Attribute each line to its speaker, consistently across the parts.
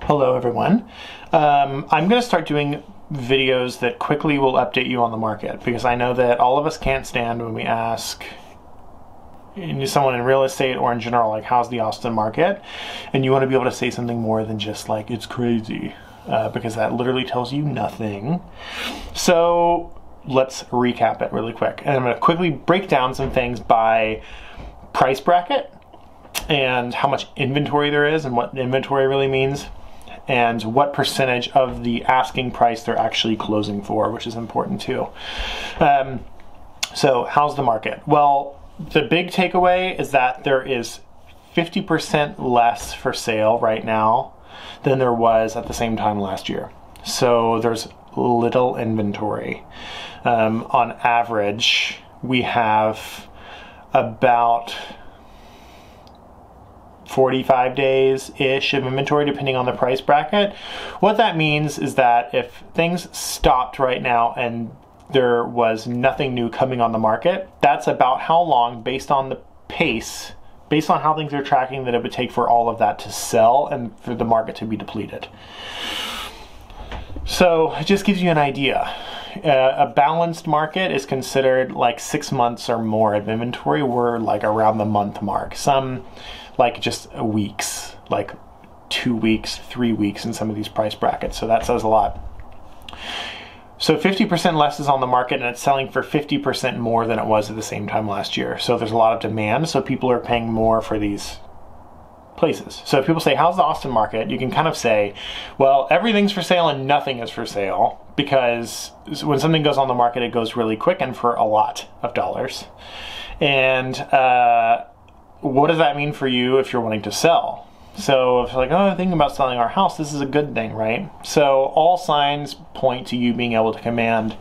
Speaker 1: Hello everyone. I'm going to start doing videos that quickly will update you on the market, because I know that all of us can't stand when we ask someone in real estate or in general, like, how's the Austin market? And you want to be able to say something more than just like, it's crazy, because that literally tells you nothing. So let's recap it really quick. And I'm going to quickly break down some things by price bracket and how much inventory there is and what inventory really means, and what percentage of the asking price they're actually closing for, which is important too. So how's the market? Well, the big takeaway is that there is 50% less for sale right now than there was at the same time last year. So there's little inventory. On average, we have about 45 days-ish of inventory, depending on the price bracket. What that means is that if things stopped right now and there was nothing new coming on the market, that's about how long, based on the pace, based on how things are tracking, that it would take for all of that to sell and for the market to be depleted. So it just gives you an idea. A balanced market is considered like 6 months or more of inventory. We're like around the month mark. Some like just weeks, like 2 weeks, 3 weeks in some of these price brackets. So that says a lot. So 50% less is on the market, and it's selling for 50% more than it was at the same time last year. So there's a lot of demand, so people are paying more for these places. So if people say, how's the Austin market? You can kind of say, well, everything's for sale and nothing is for sale, because when something goes on the market, it goes really quick and for a lot of dollars. And what does that mean for you if you're wanting to sell? So if you're like, oh, I'm thinking about selling our house, this is a good thing, right? So all signs point to you being able to command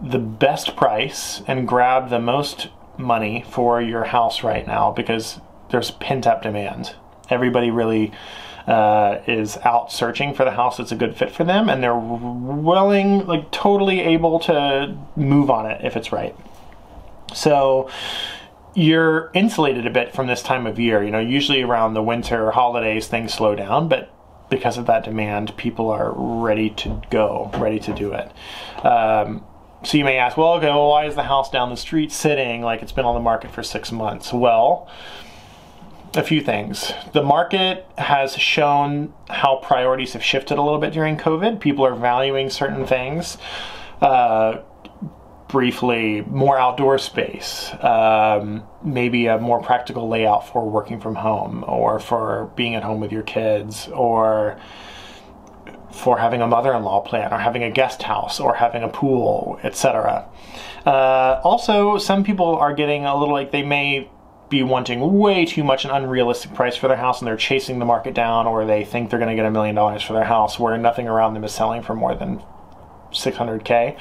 Speaker 1: the best price and grab the most money for your house right now, because there's pent-up demand. Everybody really is out searching for the house that's a good fit for them, and they're willing, like totally able to move on it if it's right. So you're insulated a bit from this time of year. You know, usually around the winter holidays, things slow down, but because of that demand, people are ready to go, ready to do it. So you may ask, well, okay, well, why is the house down the street sitting like it's been on the market for 6 months? Well, a few things. The market has shown how priorities have shifted a little bit during COVID. People are valuing certain things. Briefly, more outdoor space, maybe a more practical layout for working from home, or for being at home with your kids, or for having a mother-in-law plan, or having a guest house, or having a pool, etc. Also, some people are getting a little, like, they may be wanting way too much, an unrealistic price for their house, and they're chasing the market down, or they think they're going to get $1 million for their house where nothing around them is selling for more than $600K.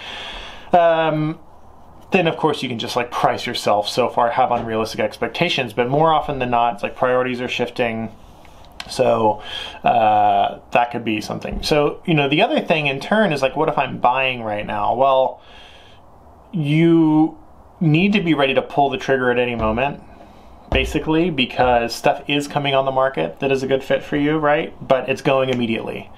Speaker 1: Then of course you can just like price yourself so far, have unrealistic expectations, but more often than not, it's like priorities are shifting. So that could be something. So, you know, the other thing in turn is like, what if I'm buying right now? Well, you need to be ready to pull the trigger at any moment, basically, because stuff is coming on the market that is a good fit for you, right? But it's going immediately.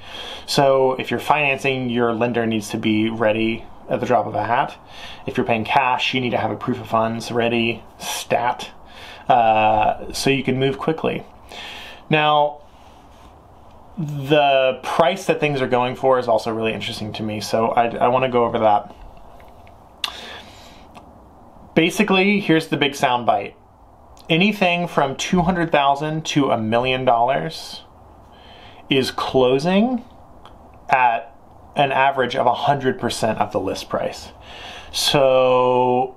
Speaker 1: So if you're financing, your lender needs to be ready at the drop of a hat. If you're paying cash, you need to have a proof of funds ready, stat, so you can move quickly. Now, the price that things are going for is also really interesting to me, so I want to go over that. Basically, here's the big sound bite. Anything from $200,000 to $1 million is closing at an average of 100% of the list price. So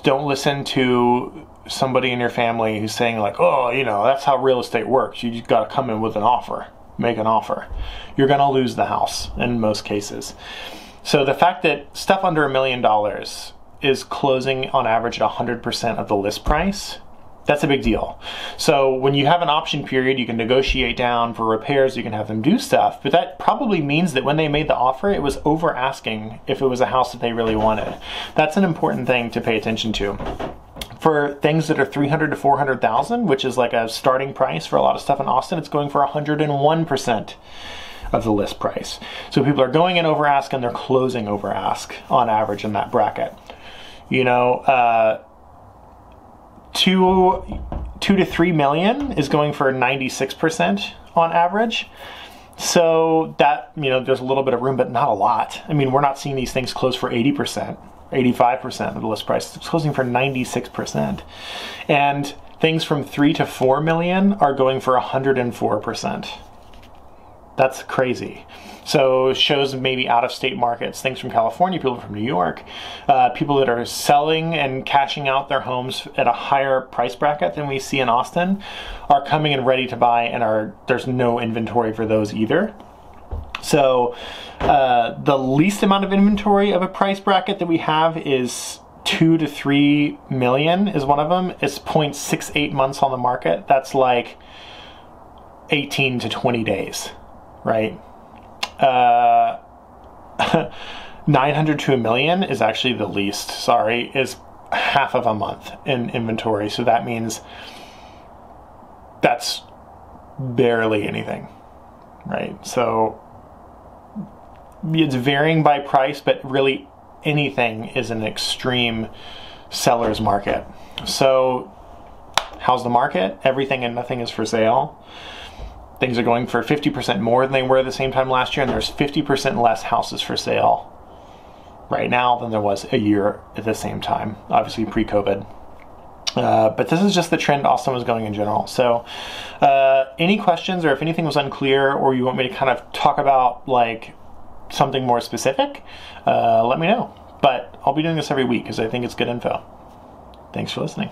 Speaker 1: don't listen to somebody in your family who's saying like, oh, you know, that's how real estate works. You just got to come in with an offer, make an offer. You're going to lose the house in most cases. So the fact that stuff under $1 million is closing on average at 100% of the list price, that's a big deal. So when you have an option period, you can negotiate down for repairs, you can have them do stuff, but that probably means that when they made the offer, it was over asking if it was a house that they really wanted. That's an important thing to pay attention to. For things that are 300 to 400,000, which is like a starting price for a lot of stuff in Austin, it's going for 101% of the list price. So people are going in over ask and they're closing over ask on average in that bracket. You know, 2 to 3 million is going for 96% on average. So that, you know, there's a little bit of room, but not a lot. I mean, we're not seeing these things close for 80%, 85% of the list price. It's closing for 96%. And things from 3 to 4 million are going for 104%. That's crazy. So it shows maybe out-of-state markets, things from California, people from New York, people that are selling and cashing out their homes at a higher price bracket than we see in Austin are coming in ready to buy, and there's no inventory for those either. So the least amount of inventory of a price bracket that we have is 2 to 3 million is one of them. It's 0.68 months on the market. That's like 18 to 20 days, right? 900 to a million is actually the least, is half of a month in inventory. So that means that's barely anything, right? So it's varying by price, but really anything is an extreme seller's market. So how's the market? Everything and nothing is for sale. Things are going for 50% more than they were at the same time last year, and there's 50% less houses for sale right now than there was a year at the same time, obviously pre-COVID. But this is just the trend Austin was going in general. So any questions, or if anything was unclear, or you want me to kind of talk about like something more specific, let me know. But I'll be doing this every week because I think it's good info. Thanks for listening.